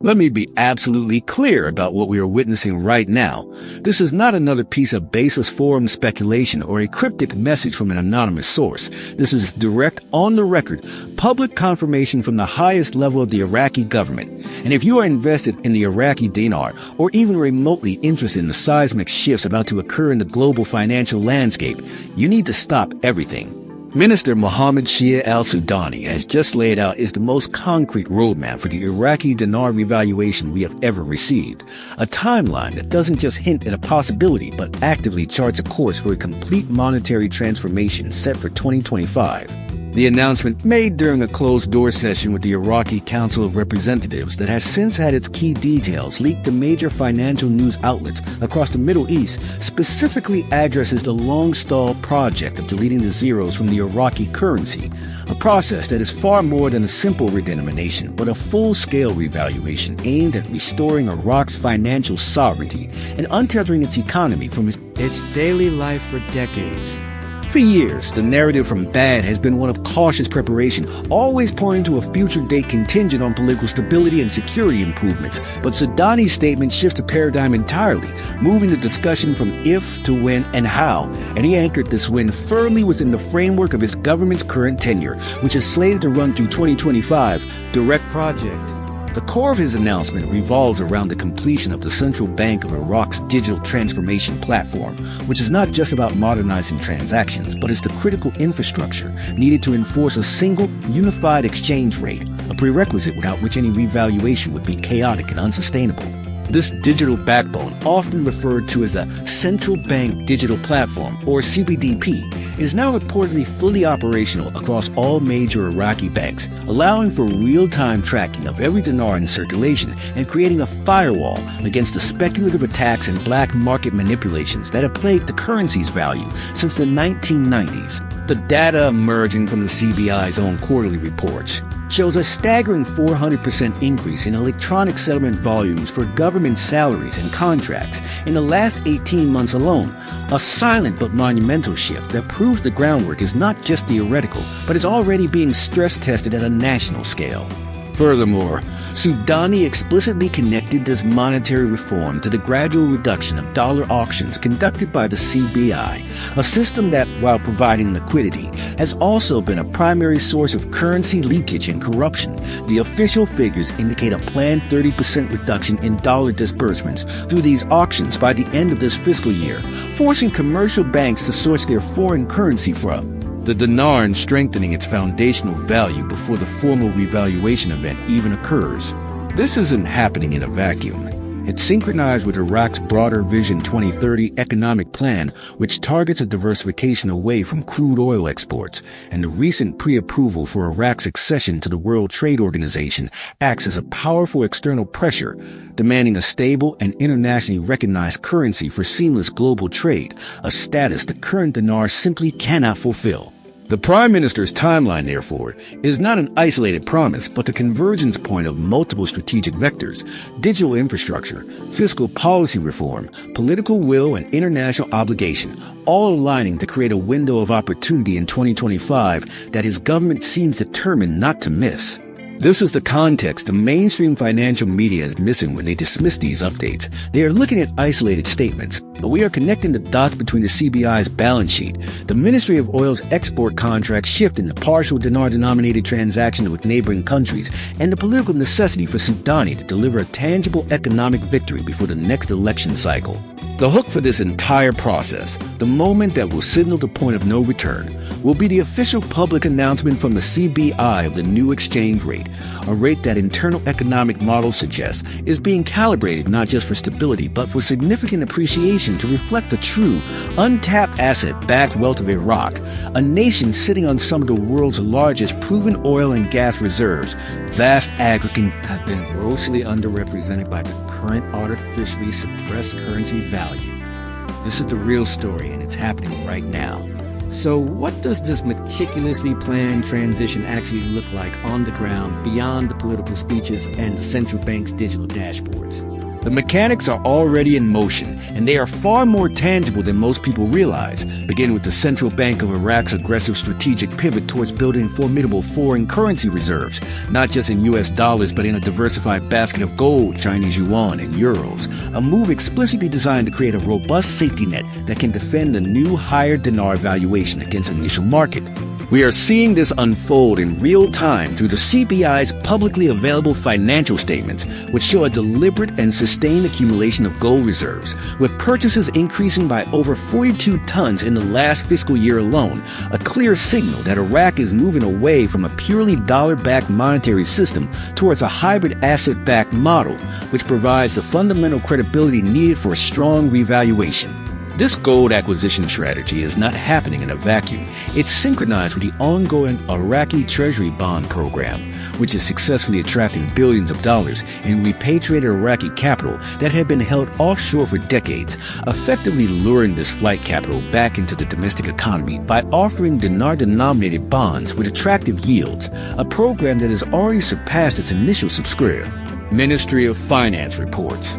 Let me be absolutely clear about what we are witnessing right now. This is not another piece of baseless forum speculation or a cryptic message from an anonymous source. This is direct, on-the-record, public confirmation from the highest level of the Iraqi government. And if you are invested in the Iraqi dinar, or even remotely interested in the seismic shifts about to occur in the global financial landscape, you need to stop everything. Minister Mohammed Shia al-Sudani has just laid out is the most concrete roadmap for the Iraqi Dinar Revaluation we have ever received. A timeline that doesn't just hint at a possibility, but actively charts a course for a complete monetary transformation set for 2025. The announcement, made during a closed-door session with the Iraqi Council of Representatives that has since had its key details leaked to major financial news outlets across the Middle East, specifically addresses the long-stalled project of deleting the zeros from the Iraqi currency, a process that is far more than a simple redenomination, but a full-scale revaluation aimed at restoring Iraq's financial sovereignty and untethering its economy from its daily life for decades. For years, the narrative from bad has been one of cautious preparation, always pointing to a future date contingent on political stability and security improvements. But Sudani's statement shifts the paradigm entirely, moving the discussion from if to when and how, and he anchored this win firmly within the framework of his government's current tenure, which is slated to run through 2025, direct project. The core of his announcement revolves around the completion of the Central Bank of Iraq's digital transformation platform, which is not just about modernizing transactions, but is the critical infrastructure needed to enforce a single, unified exchange rate, a prerequisite without which any revaluation would be chaotic and unsustainable. This digital backbone, often referred to as the Central Bank Digital Platform, or CBDP, is now reportedly fully operational across all major Iraqi banks, allowing for real-time tracking of every dinar in circulation and creating a firewall against the speculative attacks and black market manipulations that have plagued the currency's value since the 1990s. The data emerging from the CBI's own quarterly reports shows a staggering 400% increase in electronic settlement volumes for government salaries and contracts in the last 18 months alone, a silent but monumental shift that proves the groundwork is not just theoretical, but is already being stress-tested at a national scale. Furthermore, Sudani explicitly connected this monetary reform to the gradual reduction of dollar auctions conducted by the CBI, a system that, while providing liquidity, has also been a primary source of currency leakage and corruption. The official figures indicate a planned 30% reduction in dollar disbursements through these auctions by the end of this fiscal year, forcing commercial banks to source their foreign currency from the dinar and strengthening its foundational value before the formal revaluation event even occurs. This isn't happening in a vacuum. It's synchronized with Iraq's broader Vision 2030 economic plan, which targets a diversification away from crude oil exports, and the recent pre-approval for Iraq's accession to the World Trade Organization acts as a powerful external pressure, demanding a stable and internationally recognized currency for seamless global trade, a status the current dinar simply cannot fulfill. The Prime Minister's timeline, therefore, is not an isolated promise, but the convergence point of multiple strategic vectors: digital infrastructure, fiscal policy reform, political will, and international obligation, all aligning to create a window of opportunity in 2025 that his government seems determined not to miss. This is the context the mainstream financial media is missing when they dismiss these updates. They are looking at isolated statements, but we are connecting the dots between the CBI's balance sheet, the Ministry of Oil's export contract shift into partial dinar-denominated transactions with neighboring countries, and the political necessity for Sudani to deliver a tangible economic victory before the next election cycle. The hook for this entire process, the moment that will signal the point of no return, will be the official public announcement from the CBI of the new exchange rate, a rate that internal economic models suggest is being calibrated not just for stability but for significant appreciation to reflect the true, untapped asset-backed wealth of Iraq, a nation sitting on some of the world's largest proven oil and gas reserves. Vast aggregates have been grossly underrepresented by the current artificially suppressed currency value. This is the real story, and it's happening right now. So what does this meticulously planned transition actually look like on the ground beyond the political speeches and the central bank's digital dashboards? The mechanics are already in motion, and they are far more tangible than most people realize, beginning with the Central Bank of Iraq's aggressive strategic pivot towards building formidable foreign currency reserves, not just in US dollars but in a diversified basket of gold, Chinese yuan, and euros, a move explicitly designed to create a robust safety net that can defend the new higher dinar valuation against initial market. We are seeing this unfold in real time through the CBI's publicly available financial statements, which show a deliberate and sustained accumulation of gold reserves, with purchases increasing by over 42 tons in the last fiscal year alone, a clear signal that Iraq is moving away from a purely dollar-backed monetary system towards a hybrid asset-backed model, which provides the fundamental credibility needed for a strong revaluation. This gold acquisition strategy is not happening in a vacuum. It's synchronized with the ongoing Iraqi Treasury bond program, which is successfully attracting billions of dollars in repatriated Iraqi capital that had been held offshore for decades, effectively luring this flight capital back into the domestic economy by offering dinar-denominated bonds with attractive yields, a program that has already surpassed its initial subscriber. Ministry of Finance reports.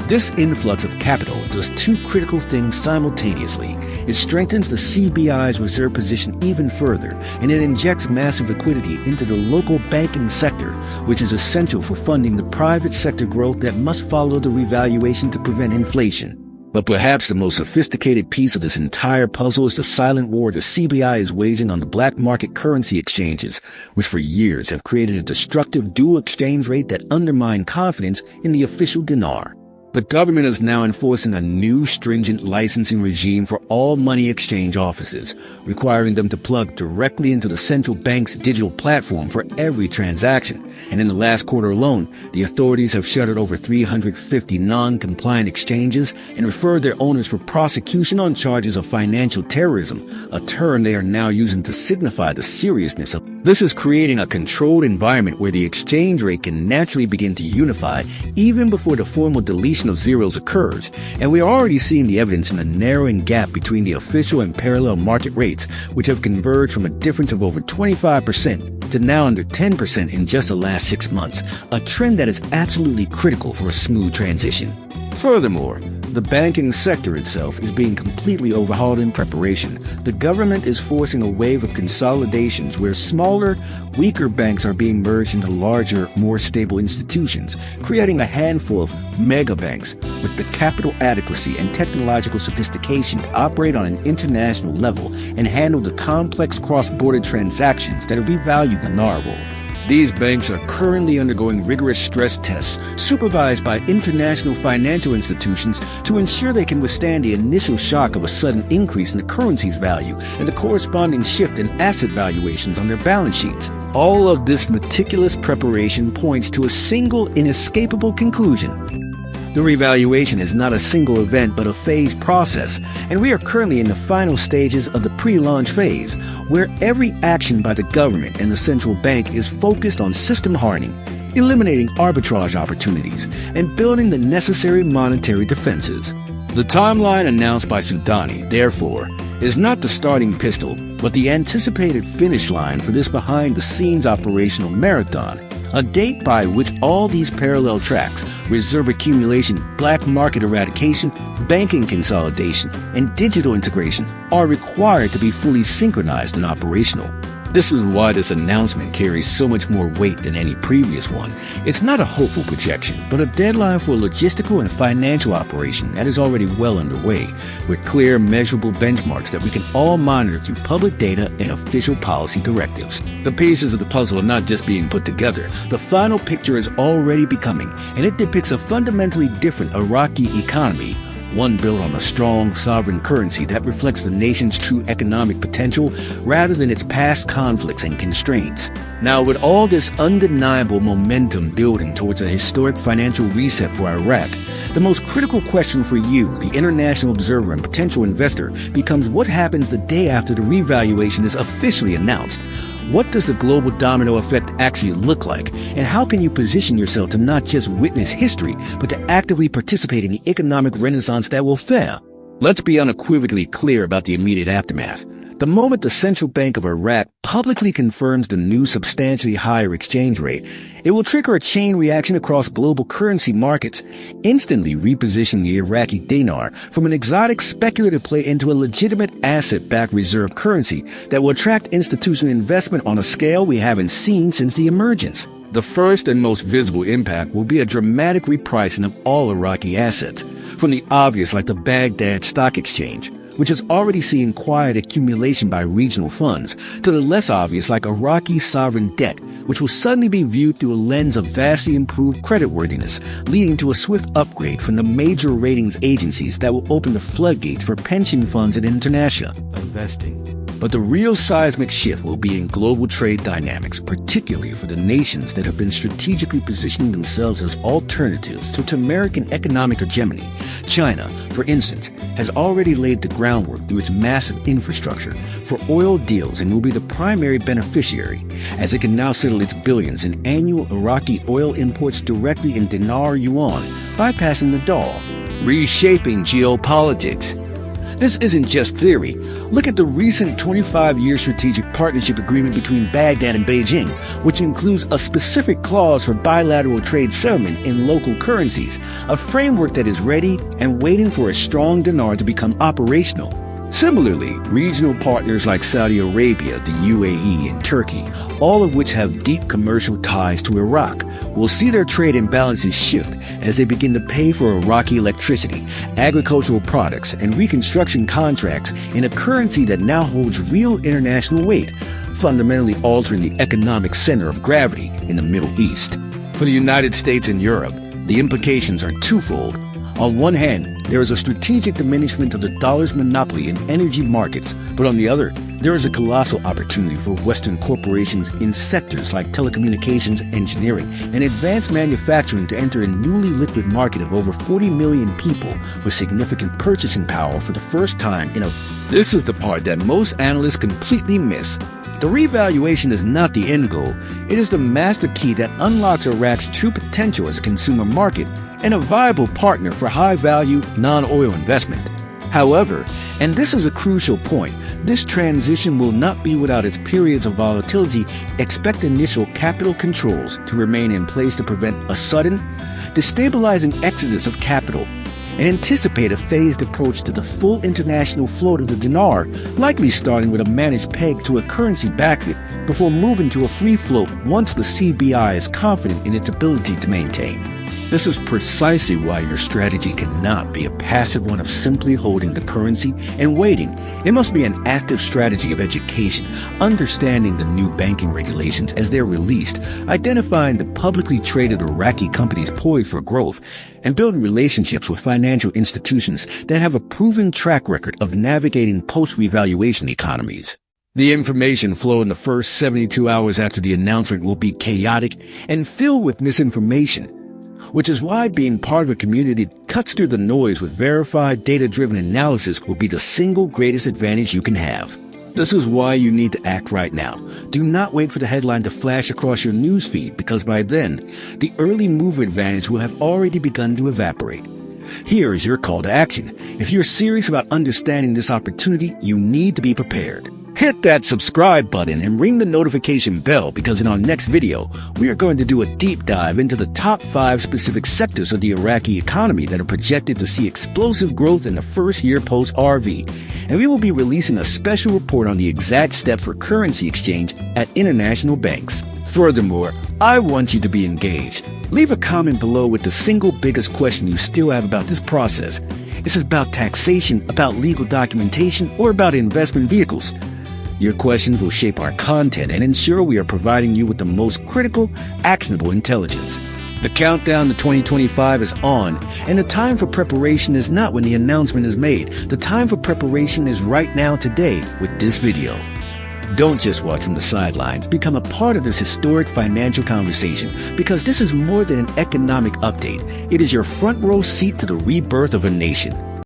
This influx of capital does two critical things simultaneously. It strengthens the CBI's reserve position even further, and it injects massive liquidity into the local banking sector, which is essential for funding the private sector growth that must follow the revaluation to prevent inflation. But perhaps the most sophisticated piece of this entire puzzle is the silent war the CBI is waging on the black market currency exchanges, which for years have created a destructive dual exchange rate that undermined confidence in the official dinar. The government is now enforcing a new stringent licensing regime for all money exchange offices, requiring them to plug directly into the central bank's digital platform for every transaction. And in the last quarter alone, the authorities have shuttered over 350 non-compliant exchanges and referred their owners for prosecution on charges of financial terrorism, a term they are now using to signify the seriousness of. This is creating a controlled environment where the exchange rate can naturally begin to unify even before the formal deletion of zeros occurs, and we are already seeing the evidence in the narrowing gap between the official and parallel market rates, which have converged from a difference of over 25% to now under 10% in just the last 6 months, a trend that is absolutely critical for a smooth transition. Furthermore, the banking sector itself is being completely overhauled in preparation. The government is forcing a wave of consolidations where smaller, weaker banks are being merged into larger, more stable institutions, creating a handful of mega banks with the capital adequacy and technological sophistication to operate on an international level and handle the complex cross-border transactions that revalue the dinar. These banks are currently undergoing rigorous stress tests supervised by international financial institutions to ensure they can withstand the initial shock of a sudden increase in the currency's value and the corresponding shift in asset valuations on their balance sheets. All of this meticulous preparation points to a single inescapable conclusion. The revaluation is not a single event but a phased process, and we are currently in the final stages of the pre-launch phase, where every action by the government and the central bank is focused on system hardening, eliminating arbitrage opportunities, and building the necessary monetary defenses. The timeline announced by al-Sudani, therefore, is not the starting pistol, but the anticipated finish line for this behind-the-scenes operational marathon, a date by which all these parallel tracks, reserve accumulation, black market eradication, banking consolidation, and digital integration, are required to be fully synchronized and operational. This is why this announcement carries so much more weight than any previous one. It's not a hopeful projection, but a deadline for a logistical and financial operation that is already well underway, with clear, measurable benchmarks that we can all monitor through public data and official policy directives. The pieces of the puzzle are not just being put together. The final picture is already becoming, and it depicts a fundamentally different Iraqi economy, one built on a strong sovereign currency that reflects the nation's true economic potential rather than its past conflicts and constraints. Now, with all this undeniable momentum building towards a historic financial reset for Iraq, the most critical question for you, the international observer and potential investor, becomes what happens the day after the revaluation is officially announced. What does the global domino effect actually look like, and how can you position yourself to not just witness history, but to actively participate in the economic renaissance that will fare? Let's be unequivocally clear about the immediate aftermath. The moment the Central Bank of Iraq publicly confirms the new substantially higher exchange rate, it will trigger a chain reaction across global currency markets, instantly repositioning the Iraqi dinar from an exotic speculative play into a legitimate asset-backed reserve currency that will attract institutional investment on a scale we haven't seen since the emergence. The first and most visible impact will be a dramatic repricing of all Iraqi assets, from the obvious like the Baghdad Stock Exchange, which is already seeing quiet accumulation by regional funds, to the less obvious like Iraqi sovereign debt, which will suddenly be viewed through a lens of vastly improved creditworthiness, leading to a swift upgrade from the major ratings agencies that will open the floodgates for pension funds and international investing. But the real seismic shift will be in global trade dynamics, particularly for the nations that have been strategically positioning themselves as alternatives to American economic hegemony. China, for instance, has already laid the groundwork through its massive infrastructure for oil deals and will be the primary beneficiary, as it can now settle its billions in annual Iraqi oil imports directly in dinar yuan, bypassing the dollar, reshaping geopolitics. This isn't just theory. Look at the recent 25-year strategic partnership agreement between Baghdad and Beijing, which includes a specific clause for bilateral trade settlement in local currencies, a framework that is ready and waiting for a strong dinar to become operational. Similarly, regional partners like Saudi Arabia, the UAE, and Turkey, all of which have deep commercial ties to Iraq, will see their trade imbalances shift as they begin to pay for Iraqi electricity, agricultural products, and reconstruction contracts in a currency that now holds real international weight, fundamentally altering the economic center of gravity in the Middle East. For the United States and Europe, the implications are twofold. On one hand, there is a strategic diminishment of the dollar's monopoly in energy markets, but on the other, there is a colossal opportunity for Western corporations in sectors like telecommunications, engineering, and advanced manufacturing to enter a newly liquid market of over 40 million people with significant purchasing power for the first time in a... This is the part that most analysts completely miss. The revaluation is not the end goal. It is the master key that unlocks Iraq's true potential as a consumer market and a viable partner for high-value, non-oil investment. However, and this is a crucial point, this transition will not be without its periods of volatility. Expect initial capital controls to remain in place to prevent a sudden, destabilizing exodus of capital, and anticipate a phased approach to the full international float of the dinar, likely starting with a managed peg to a currency basket before moving to a free float once the CBI is confident in its ability to maintain. This is precisely why your strategy cannot be a passive one of simply holding the currency and waiting. It must be an active strategy of education, understanding the new banking regulations as they're released, identifying the publicly traded Iraqi companies poised for growth, and building relationships with financial institutions that have a proven track record of navigating post-revaluation economies. The information flow in the first 72 hours after the announcement will be chaotic and filled with misinformation, which is why being part of a community that cuts through the noise with verified, data-driven analysis will be the single greatest advantage you can have. This is why you need to act right now. Do not wait for the headline to flash across your newsfeed, because by then, the early mover advantage will have already begun to evaporate. Here is your call to action. If you're serious about understanding this opportunity, you need to be prepared. Hit that subscribe button and ring the notification bell, because in our next video, we are going to do a deep dive into the top 5 specific sectors of the Iraqi economy that are projected to see explosive growth in the first year post-RV. And we will be releasing a special report on the exact step for currency exchange at international banks. Furthermore, I want you to be engaged. Leave a comment below with the single biggest question you still have about this process. Is it about taxation, about legal documentation, or about investment vehicles? Your questions will shape our content and ensure we are providing you with the most critical, actionable intelligence. The countdown to 2025 is on, and the time for preparation is not when the announcement is made. The time for preparation is right now, today, with this video. Don't just watch from the sidelines. Become a part of this historic financial conversation, because this is more than an economic update. It is your front row seat to the rebirth of a nation.